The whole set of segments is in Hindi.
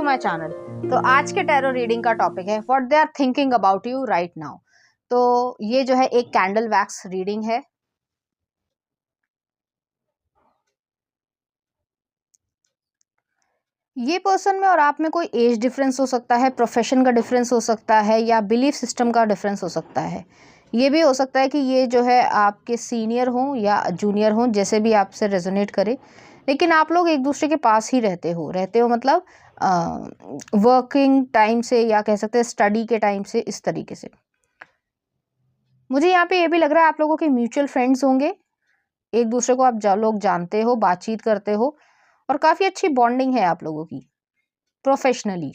My channel. तो आज के टैरो रीडिंग का टॉपिक है what they are thinking about you right now. तो ये जो है एक कैंडल वैक्स रीडिंग है। ये पर्सन में और आप में कोई एज डिफरेंस हो सकता है, प्रोफेशन का डिफरेंस हो सकता है, या बिलीफ सिस्टम का डिफरेंस हो सकता है। ये भी हो सकता है कि ये जो है आपके सीनियर हों या जूनियर हों, जैसे भी आपसे रेजोनेट करे, लेकिन आप लोग एक दूसरे के पास ही रहते हो मतलब वर्किंग टाइम से, या कह सकते हैं स्टडी के टाइम से, इस तरीके से। मुझे यहाँ पे ये भी लग रहा है आप लोगों के म्यूचुअल फ्रेंड्स होंगे, एक दूसरे को आप लोग जानते हो, बातचीत करते हो, और काफ़ी अच्छी बॉन्डिंग है आप लोगों की प्रोफेशनली।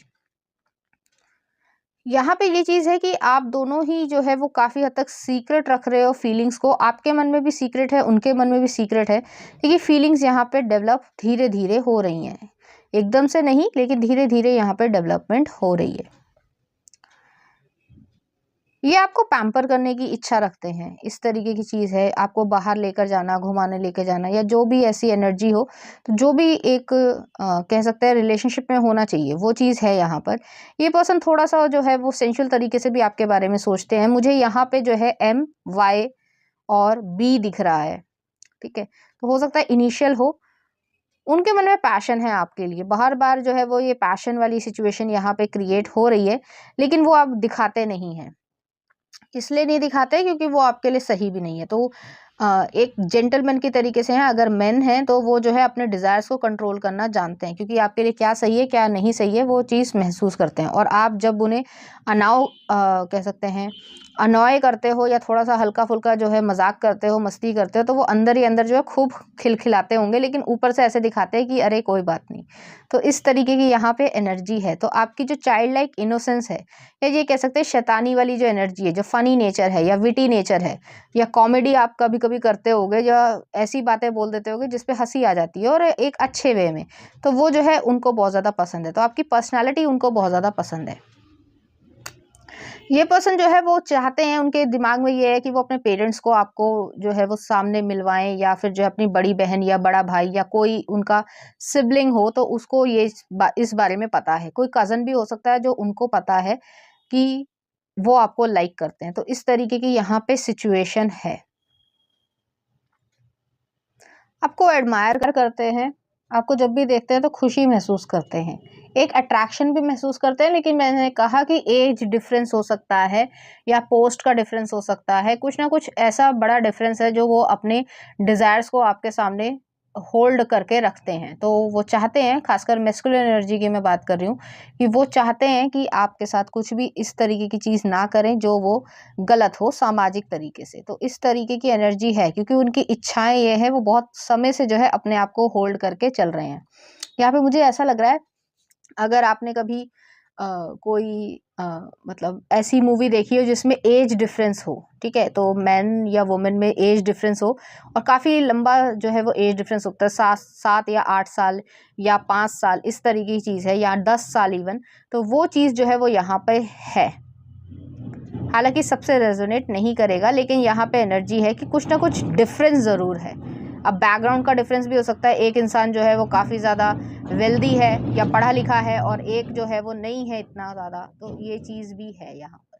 यहाँ पे ये चीज़ है कि आप दोनों ही जो है वो काफ़ी हद तक सीक्रेट रख रहे हो फीलिंग्स को। आपके मन में भी सीक्रेट है, उनके मन में भी सीक्रेट है, क्योंकि फीलिंग्स यहाँ पे डेवलप धीरे धीरे हो रही हैं, एकदम से नहीं, लेकिन धीरे धीरे यहाँ पे डेवलपमेंट हो रही है। ये आपको पैम्पर करने की इच्छा रखते हैं, इस तरीके की चीज़ है। आपको बाहर लेकर जाना, घुमाने लेकर जाना, या जो भी ऐसी एनर्जी हो, तो जो भी एक कह सकते हैं रिलेशनशिप में होना चाहिए, वो चीज़ है यहाँ पर। ये पर्सन थोड़ा सा जो है वो सेंशुअल तरीके से भी आपके बारे में सोचते हैं। मुझे यहाँ पे जो है MY और B दिख रहा है, ठीक है। तो हो सकता है इनिशियल हो। उनके मन में पैशन है आपके लिए, बार बार जो है वो ये पैशन वाली सिचुएशन यहाँ पे क्रिएट हो रही है, लेकिन वो आप दिखाते नहीं हैं। इसलिए नहीं दिखाते क्योंकि वो आपके लिए सही भी नहीं है। तो एक जेंटलमैन की तरीके से हैं। अगर मेन हैं तो वो जो है अपने डिज़ायर्स को कंट्रोल करना जानते हैं, क्योंकि आपके लिए क्या सही है क्या नहीं सही है वो चीज़ महसूस करते हैं। और आप जब उन्हें कह सकते हैं अनॉय करते हो, या थोड़ा सा हल्का फुल्का जो है मजाक करते हो, मस्ती करते हो, तो वो अंदर ही अंदर जो है खूब खिलखिलाते होंगे, लेकिन ऊपर से ऐसे दिखाते हैं कि अरे कोई बात नहीं। तो इस तरीके की यहाँ पे एनर्जी है। तो आपकी जो चाइल्ड लाइक इनोसेंस है, या ये कह सकते हैं शैतानी वाली जो एनर्जी है, जो फनी नेचर है या विटी नेचर है, या कॉमेडी आप कभी कभी करते होगे, या ऐसी बातें बोल देते होगे जिसपे हंसी आ जाती है और एक अच्छे वे में, तो वो जो है उनको बहुत ज़्यादा पसंद है। तो आपकी पर्सनैलिटी उनको बहुत ज़्यादा पसंद है। ये पर्सन जो है वो चाहते हैं, उनके दिमाग में ये है कि वो अपने पेरेंट्स को आपको जो है वो सामने मिलवाएं, या फिर जो है अपनी बड़ी बहन या बड़ा भाई या कोई उनका सिबलिंग हो तो उसको ये इस बारे में पता है। कोई कज़न भी हो सकता है जो उनको पता है कि वो आपको लाइक करते हैं। तो इस तरीके की यहाँ पे सिचुएशन है। आपको एडमायर करते हैं, आपको जब भी देखते हैं तो खुशी महसूस करते हैं, एक अट्रैक्शन भी महसूस करते हैं। लेकिन मैंने कहा कि एज डिफरेंस हो सकता है, या पोस्ट का डिफरेंस हो सकता है, कुछ ना कुछ ऐसा बड़ा डिफरेंस है जो वो अपने डिज़ायर्स को आपके सामने होल्ड करके रखते हैं। तो वो चाहते हैं, खासकर मैस्कुलिन एनर्जी की मैं बात कर रही हूँ, कि वो चाहते हैं कि आपके साथ कुछ भी इस तरीके की चीज़ ना करें जो वो गलत हो सामाजिक तरीके से। तो इस तरीके की एनर्जी है, क्योंकि उनकी इच्छाएं ये है, वो बहुत समय से जो है अपने आप को होल्ड करके चल रहे हैं। यहाँ पे मुझे ऐसा लग रहा है, अगर आपने कभी कोई मतलब ऐसी मूवी देखी हो जिसमें एज डिफरेंस हो, ठीक है, तो मैन या वुमेन में एज डिफरेंस हो, और काफ़ी लंबा जो है वो एज डिफरेंस होता है, 7 या 8 साल या 5 साल, इस तरीके की चीज़ है, या 10 साल इवन, तो वो चीज़ जो है वो यहाँ पे है। हालांकि सबसे रेजोनेट नहीं करेगा, लेकिन यहाँ पे एनर्जी है कि कुछ ना कुछ डिफरेंस ज़रूर है। अब बैकग्राउंड का डिफरेंस भी हो सकता है, एक इंसान जो है वो काफ़ी ज़्यादा वेल्दी है या पढ़ा लिखा है, और एक जो है वो नहीं है इतना ज़्यादा, तो ये चीज़ भी है यहाँ पर।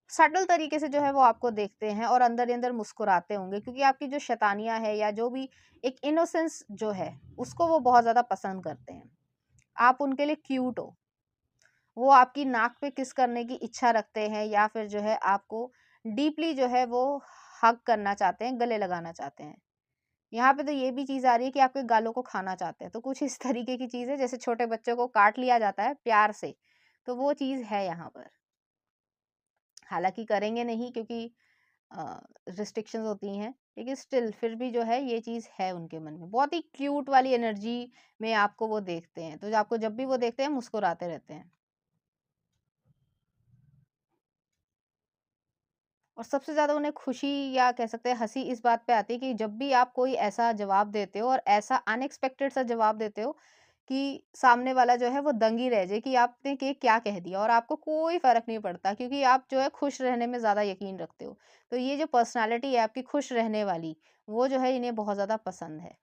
सटल तरीके से जो है वो आपको देखते हैं और अंदर ही अंदर मुस्कुराते होंगे, क्योंकि आपकी जो शैतानियाँ है या जो भी एक इनोसेंस जो है उसको वो बहुत ज़्यादा पसंद करते हैं। आप उनके लिए क्यूट हो, वो आपकी नाक पे किस करने की इच्छा रखते हैं, या फिर जो है आपको डीपली जो है वो हग करना चाहते हैं, गले लगाना चाहते हैं। यहाँ पे तो ये भी चीज़ आ रही है कि आपके गालों को खाना चाहते हैं। तो कुछ इस तरीके की चीज़ है, जैसे छोटे बच्चों को काट लिया जाता है प्यार से, तो वो चीज़ है यहाँ पर। हालांकि करेंगे नहीं, क्योंकि रिस्ट्रिक्शंस होती हैं, लेकिन स्टिल फिर भी जो है ये चीज़ है उनके मन में। बहुत ही क्यूट वाली एनर्जी में आपको वो देखते हैं, तो आपको जब भी वो देखते हैं मुस्कुराते रहते हैं। और सबसे ज़्यादा उन्हें खुशी, या कह सकते हैं हँसी, इस बात पे आती है कि जब भी आप कोई ऐसा जवाब देते हो, और ऐसा अनएक्सपेक्टेड सा जवाब देते हो कि सामने वाला जो है वो दंग ही रह जाए कि आपने कि क्या कह दिया, और आपको कोई फ़र्क नहीं पड़ता, क्योंकि आप जो है खुश रहने में ज़्यादा यकीन रखते हो। तो ये जो पर्सनैलिटी है आपकी खुश रहने वाली, वो जो है इन्हें बहुत ज़्यादा पसंद है।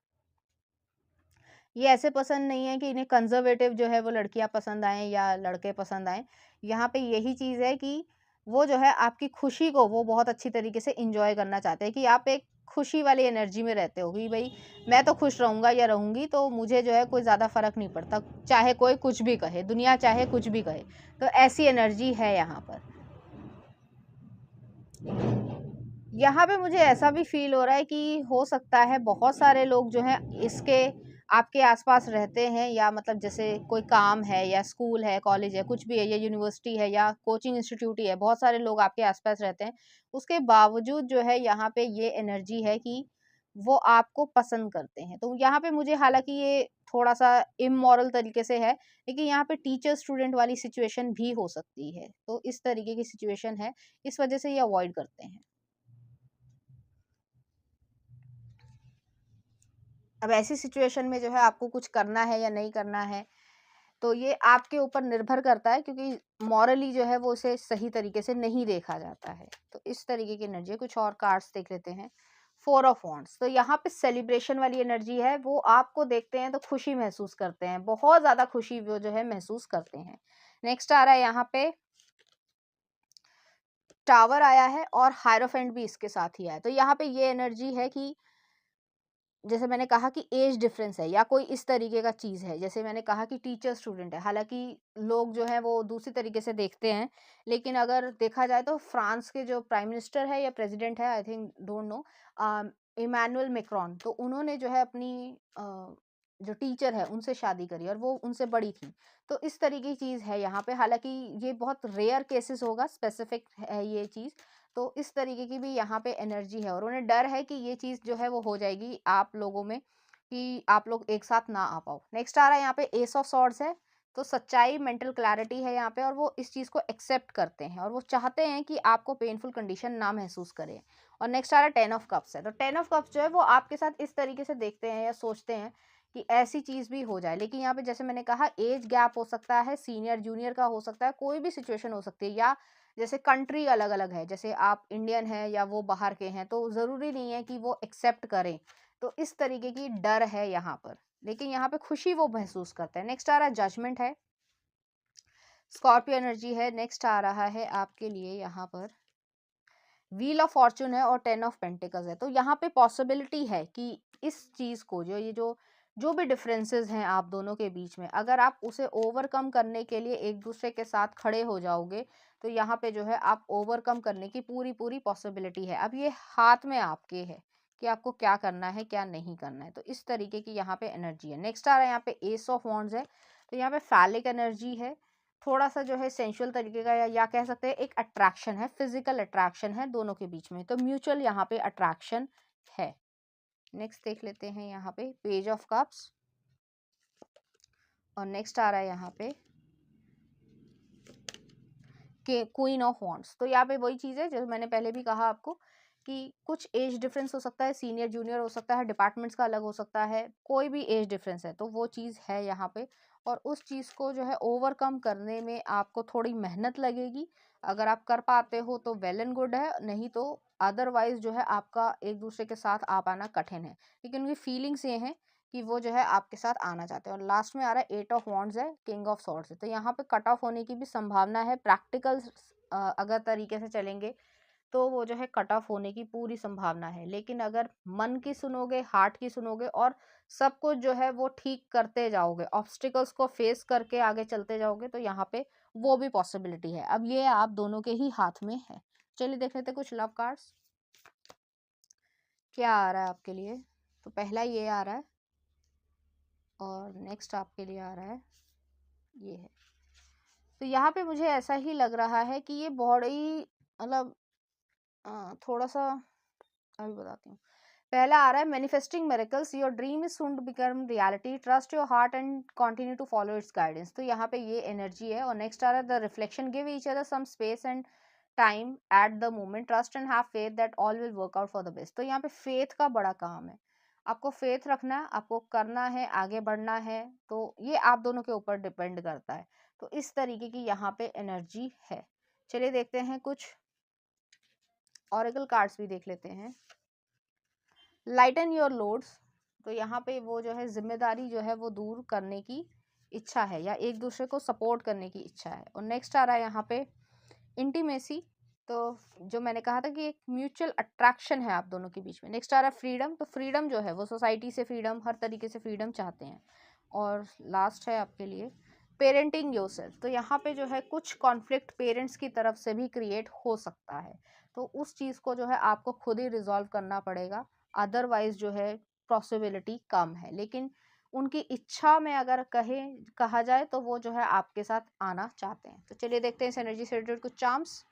ये ऐसे पसंद नहीं है कि इन्हें कंज़र्वेटिव जो है वो लड़कियाँ पसंद आएँ या लड़के पसंद आएँ। यहाँ पे यही चीज़ है कि वो जो है आपकी खुशी को वो बहुत अच्छी तरीके से एन्जॉय करना चाहते हैं कि आप एक खुशी वाली एनर्जी में रहते हो कि भई मैं तो खुश रहूँगा या रहूँगी तो मुझे जो है कोई ज़्यादा फ़र्क नहीं पड़ता, चाहे कोई कुछ भी कहे, दुनिया चाहे कुछ भी कहे। तो ऐसी एनर्जी है यहाँ पर। यहाँ पे मुझे ऐसा भी फ़ील हो रहा है कि हो सकता है बहुत सारे लोग जो हैं इसके आपके आस-पास रहते हैं या मतलब जैसे कोई काम है या स्कूल है, कॉलेज है, कुछ भी है या यूनिवर्सिटी है या कोचिंग इंस्टीट्यूट ही है, बहुत सारे लोग आपके आस-पास रहते हैं। उसके बावजूद जो है यहाँ पे ये एनर्जी है कि वो आपको पसंद करते हैं। तो यहाँ पे मुझे हालाँकि ये थोड़ा-सा इमोरल तरीके से है, लेकिन यहाँ पे टीचर स्टूडेंट वाली सिचुएशन भी हो सकती है। तो इस तरीके की सिचुएशन है, इस वजह से ये अवॉइड करते हैं। अब ऐसी सिचुएशन में जो है आपको कुछ करना है या नहीं करना है, तो ये आपके ऊपर निर्भर करता है क्योंकि मॉरली जो है वो उसे सही तरीके से नहीं देखा जाता है। तो इस तरीके की एनर्जी है। कुछ और कार्ड्स देख लेते हैं। 4 ऑफ वांड्स तो यहाँ पे सेलिब्रेशन वाली एनर्जी है, वो आपको देखते हैं तो खुशी महसूस करते हैं, बहुत ज़्यादा खुशी वो जो है महसूस करते हैं। नेक्स्ट आ रहा है यहाँ पे टावर आया है और हायरोफेंट भी इसके साथ ही आया है। तो यहाँ पे ये एनर्जी है कि जैसे मैंने कहा कि एज डिफरेंस है या कोई इस तरीके का चीज़ है, जैसे मैंने कहा कि टीचर स्टूडेंट है, हालाँकि लोग जो हैं वो दूसरी तरीके से देखते हैं, लेकिन अगर देखा जाए तो फ्रांस के जो प्राइम मिनिस्टर है या प्रेसिडेंट है I think don't know Emmanuel Macron तो उन्होंने जो है अपनी जो टीचर है उनसे शादी करी और वो उनसे बड़ी थी। तो इस तरीके की चीज़ है यहाँ पे, हालाँकि ये बहुत रेयर केसेस होगा, स्पेसिफिक है ये चीज़। तो इस तरीके की भी यहाँ पे एनर्जी है और उन्हें डर है कि ये चीज़ जो है वो हो जाएगी आप लोगों में कि आप लोग एक साथ ना आ पाओ। नेक्स्ट आ रहा है यहाँ पे एस ऑफ सॉर्ड्स है, तो सच्चाई, मेंटल क्लैरिटी है यहाँ पे और वो इस चीज़ को एक्सेप्ट करते हैं और वो चाहते हैं कि आपको पेनफुल कंडीशन ना महसूस करें। और नेक्स्ट आ रहा है 10 ऑफ कप्स है, तो 10 ऑफ कप्स जो है वो आपके साथ इस तरीके से देखते हैं या सोचते हैं कि ऐसी चीज़ भी हो जाए। लेकिन यहाँ पे जैसे मैंने कहा एज गैप हो सकता है, सीनियर जूनियर का हो सकता है, कोई भी सिचुएशन हो सकती है या जैसे कंट्री अलग-अलग है, जैसे आप इंडियन हैं या वो बाहर के हैं, तो ज़रूरी नहीं है कि वो एक्सेप्ट करें। तो इस तरीके की डर है यहाँ पर, लेकिन यहाँ पे खुशी वो महसूस करते हैं। नेक्स्ट आ रहा है जजमेंट है, स्कॉर्पियो एनर्जी है। नेक्स्ट आ रहा है आपके लिए यहाँ पर व्हील ऑफ फॉर्च्यून है और 10 ऑफ पेंटिकल्स है। तो यहाँ पे पॉसिबिलिटी है कि इस चीज़ को जो भी डिफरेंसेस हैं आप दोनों के बीच में, अगर आप उसे ओवरकम करने के लिए एक दूसरे के साथ खड़े हो जाओगे, तो यहाँ पे जो है आप ओवरकम करने की पूरी पॉसिबिलिटी है। अब ये हाथ में आपके है कि आपको क्या करना है, क्या नहीं करना है। तो इस तरीके की यहाँ पे एनर्जी है। नेक्स्ट आ रहा है यहाँ पे एस ऑफ वॉन्ड्स है, तो यहाँ पे फैलिक एनर्जी है, थोड़ा-सा जो है सेंसुअल तरीके का या कह सकते हैं एक अट्रैक्शन है, फिज़िकल अट्रैक्शन है दोनों के बीच में, तो म्यूचुअल यहाँ पे अट्रैक्शन है। नेक्स्ट देख लेते हैं यहाँ पे पेज ऑफ कप्स और नेक्स्ट आ रहा है यहाँ पे के क्वीन ऑफ वॉन्ड्स। तो यहाँ पे वही चीज़ है जो मैंने पहले भी कहा आपको कि कुछ एज डिफरेंस हो सकता है, सीनियर जूनियर हो सकता है, डिपार्टमेंट्स का अलग हो सकता है, कोई भी एज डिफरेंस है तो वो चीज़ है यहाँ पे। और उस चीज़ को जो है ओवरकम करने में आपको थोड़ी मेहनत लगेगी। अगर आप कर पाते हो तो वेल एंड गुड है, नहीं तो अदरवाइज जो है आपका एक दूसरे के साथ आ पाना कठिन है, लेकिन उनकी फीलिंग्स ये हैं कि वो जो है आपके साथ आना चाहते हैं। और लास्ट में आ रहा है 8 ऑफ वांड्स है, किंग ऑफ सॉर्ड्स है, तो यहाँ पे कट ऑफ होने की भी संभावना है। प्रैक्टिकल अगर तरीके से चलेंगे तो वो जो है कट ऑफ होने की पूरी संभावना है, लेकिन अगर मन की सुनोगे, हार्ट की सुनोगे और सब कुछ जो है वो ठीक करते जाओगे, ऑब्स्टिकल्स को फेस करके आगे चलते जाओगे, तो यहाँ पे वो भी पॉसिबिलिटी है। अब ये आप दोनों के ही हाथ में है। चलिए देख लेते हैं कुछ लव कार्ड्स क्या आ रहा है आपके लिए। तो पहला ये आ रहा है और नेक्स्ट आपके लिए आ रहा है ये है। तो यहाँ पे मुझे ऐसा ही लग रहा है कि ये बड़ी मतलब थोड़ा सा अभी बताती हूँ। पहला आ रहा है manifesting miracles, your dream is soon to become reality, trust your heart and continue to follow its guidance. तो यहाँ पे ये एनर्जी है। और नेक्स्ट आ रहा है the reflection, give each other some space and time at the moment, trust and have faith that all will work out for the best. तो यहाँ पे फेथ का बड़ा काम है, आपको फेथ रखना है, आपको करना है, आगे बढ़ना है, तो ये आप दोनों के ऊपर डिपेंड करता है। तो इस तरीके की यहाँ पे एनर्जी है। चलिए देखते हैं कुछ ऑरेकल कार्ड्स भी देख लेते हैं। लाइटन योर लोड्स, तो यहाँ पे वो जो है जिम्मेदारी जो है वो दूर करने की इच्छा है या एक दूसरे को सपोर्ट करने की इच्छा है। और नेक्स्ट आ रहा है यहाँ पे इंटीमेसी। तो जो मैंने कहा था कि एक म्यूचुअल अट्रैक्शन है आप दोनों के बीच में। नेक्स्ट आ रहा है फ्रीडम। तो फ्रीडम जो है वो सोसाइटी से फ्रीडम, हर तरीके से फ्रीडम चाहते हैं। और लास्ट है आपके लिए पेरेंटिंग योरसेल्फ। तो यहाँ पे जो है कुछ कॉन्फ्लिक्ट पेरेंट्स की तरफ से भी क्रिएट हो सकता है, तो उस चीज़ को जो है आपको खुद ही रिजॉल्व करना पड़ेगा। अदरवाइज जो है पॉसिबिलिटी कम है, लेकिन उनकी इच्छा में अगर कहा जाए तो वो जो है आपके साथ आना चाहते हैं। तो चलिए देखते हैं इस एनर्जी से रिलेटेड कुछ चार्म्स।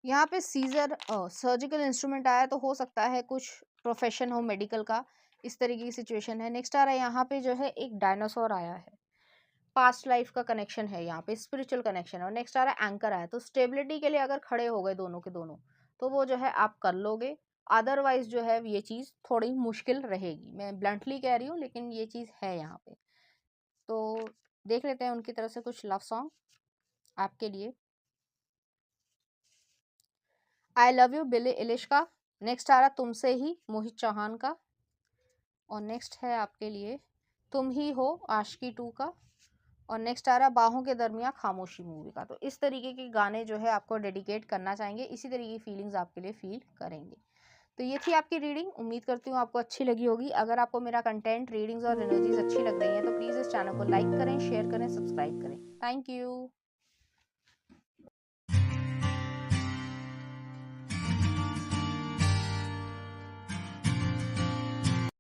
यहाँ पे सीजर सर्जिकल इंस्ट्रूमेंट आया, तो हो सकता है कुछ प्रोफेशन हो मेडिकल का, इस तरीके की सिचुएशन है। नेक्स्ट आ रहा है यहाँ पे जो है एक डायनासोर आया है, पास्ट लाइफ का कनेक्शन है यहाँ पे, स्पिरिचुअल कनेक्शन है। और नेक्स्ट आ रहा है एंकर आया, तो स्टेबिलिटी के लिए अगर खड़े हो गए दोनों के दोनों तो वो जो है आप कर लोगे। अदरवाइज जो है ये चीज़ थोड़ी मुश्किल रहेगी, मैं ब्लंटली कह रही हूँ, लेकिन ये चीज़ है यहाँ पे। तो देख लेते हैं उनकी तरफ से कुछ लव सॉन्ग आपके लिए। I love you Billy Eilish का। नेक्स्ट आ रहा तुमसे ही मोहित चौहान का। और नेक्स्ट है आपके लिए तुम ही हो आशिकी 2 का। और नेक्स्ट आ रहा बाहों के दरमियाँ खामोशी मूवी का। तो इस तरीके के गाने जो है आपको डेडिकेट करना चाहेंगे, इसी तरीके की फीलिंग्स आपके लिए फील करेंगे। तो ये थी आपकी रीडिंग, उम्मीद करती हूँ आपको अच्छी लगी होगी। अगर आपको मेरा कंटेंट, रीडिंग्स और एनर्जीज अच्छी लग रही है तो प्लीज़ इस चैनल को लाइक करें, शेयर करें, सब्सक्राइब करें। Thank you.